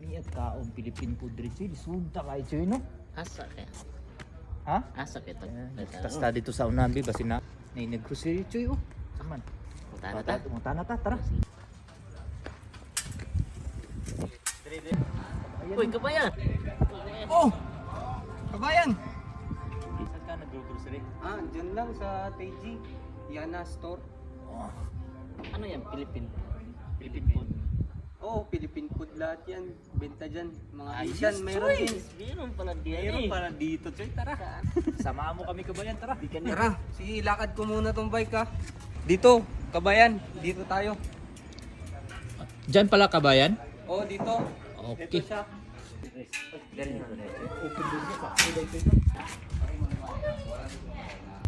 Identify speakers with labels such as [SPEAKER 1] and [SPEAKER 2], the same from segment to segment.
[SPEAKER 1] Niya kaong Philippine food rin siya. Sunta kayo siya, no?
[SPEAKER 2] Asa kaya?
[SPEAKER 1] Ha?
[SPEAKER 2] Asa kaya ito?
[SPEAKER 1] Basta dito sa Unambi, basi na nag-grocery siya, oh. Saman.
[SPEAKER 2] Punta na ta.
[SPEAKER 1] Tara.
[SPEAKER 2] Uy, kabayan!
[SPEAKER 1] Oh! Kabayan! Saan ka nag-grocery?
[SPEAKER 3] Dyan lang sa TG, Yana Store.
[SPEAKER 1] Oh.
[SPEAKER 2] Ano yan? Philippine food?
[SPEAKER 3] Oo, Philippine food lahat yan. Benta dyan. Mga
[SPEAKER 2] Ayos,
[SPEAKER 3] Asian, meron din.
[SPEAKER 2] Meron pala diyan
[SPEAKER 1] Mayroon
[SPEAKER 2] eh.
[SPEAKER 1] para dito, Choy. Tara. Samahan mo kami, Kabayan. Tara.
[SPEAKER 3] Tara, sige, lakad ko muna tong bike ha. Dito, Kabayan. Dito tayo.
[SPEAKER 1] Diyan pala, Kabayan?
[SPEAKER 3] Oo, dito.
[SPEAKER 1] Okay.
[SPEAKER 3] Dito siya.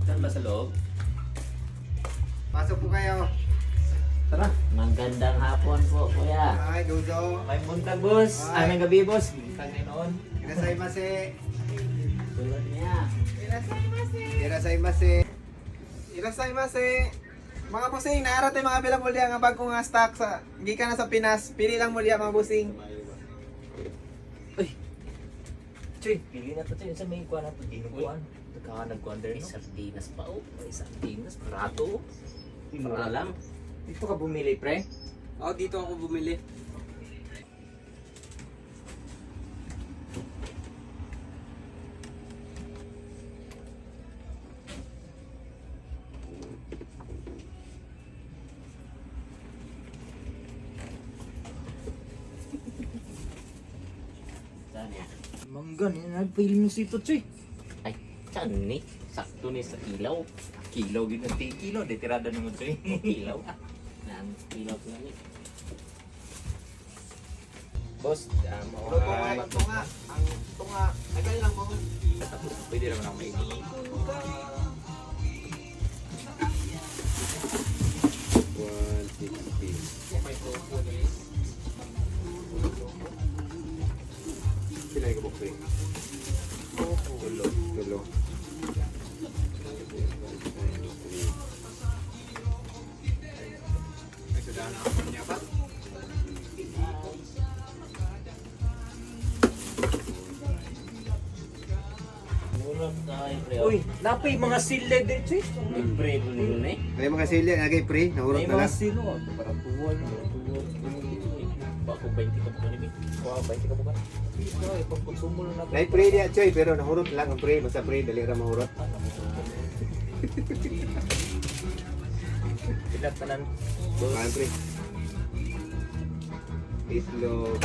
[SPEAKER 1] Saan ba sa loob?
[SPEAKER 3] Pasok po kayo.
[SPEAKER 1] Tara.
[SPEAKER 2] Magandang hapon po, kuya.
[SPEAKER 3] Ay, Dodo.
[SPEAKER 1] May buntag, boss.
[SPEAKER 3] Ay.
[SPEAKER 1] May gabi, boss. Buntag na noon.
[SPEAKER 3] Irasaimase.
[SPEAKER 2] Tulad niya.
[SPEAKER 3] Irasaimase. Irasaimase. Mga busing, naara tayo mga bilang mulya nga bagong nga stock sa gikan na sa Pinas. Pili lang mulya mga busing.
[SPEAKER 1] Uy. Choy, pili na to, Choy. Sa may kuha na to. Dinuguan. Nagkuhan
[SPEAKER 2] May
[SPEAKER 1] din, no?
[SPEAKER 2] sardinas pa oh.
[SPEAKER 1] May sardinas, prato.
[SPEAKER 2] Mura lang.
[SPEAKER 1] Dito ka bumili, pre?
[SPEAKER 3] Oo, dito ako bumili.
[SPEAKER 2] Saan yan?
[SPEAKER 1] Manggan, nagpili mo sito, Choy.
[SPEAKER 2] Ay, saan ni? Sakto ni sa ilaw.
[SPEAKER 1] Kilaw, ginanti kilaw. Di tirada naman, Choy.
[SPEAKER 2] Ilaw. Nan, ilaw ko ni.
[SPEAKER 1] Boss,
[SPEAKER 3] Ito nga, ito nga. Ito nga. Agay lang po.
[SPEAKER 1] pwede naman ako maigi.
[SPEAKER 3] 160.
[SPEAKER 1] May tofu ni.
[SPEAKER 3] Sila yung kabukri. Tulo. Ay, sudahan ako niya pa.
[SPEAKER 2] Mura tayo, pre.
[SPEAKER 1] Uy, napay mga sile din, Choy.
[SPEAKER 2] Libre po nilo na eh.
[SPEAKER 3] May mga sili, nagay pre, nahurot
[SPEAKER 1] May
[SPEAKER 3] na
[SPEAKER 1] mga
[SPEAKER 3] lang.
[SPEAKER 1] silo. Para tuwal.
[SPEAKER 2] Bako 20 ka po ni.
[SPEAKER 1] Wow, 20 ka ba? Ito, ipagkonsumo lang natin.
[SPEAKER 3] Nay pre diya, Choy, pero nahurot lang ang pre. Basta pre, dali ra mahurot.
[SPEAKER 1] Pinagtanan.
[SPEAKER 3] Kaan pre. Islog.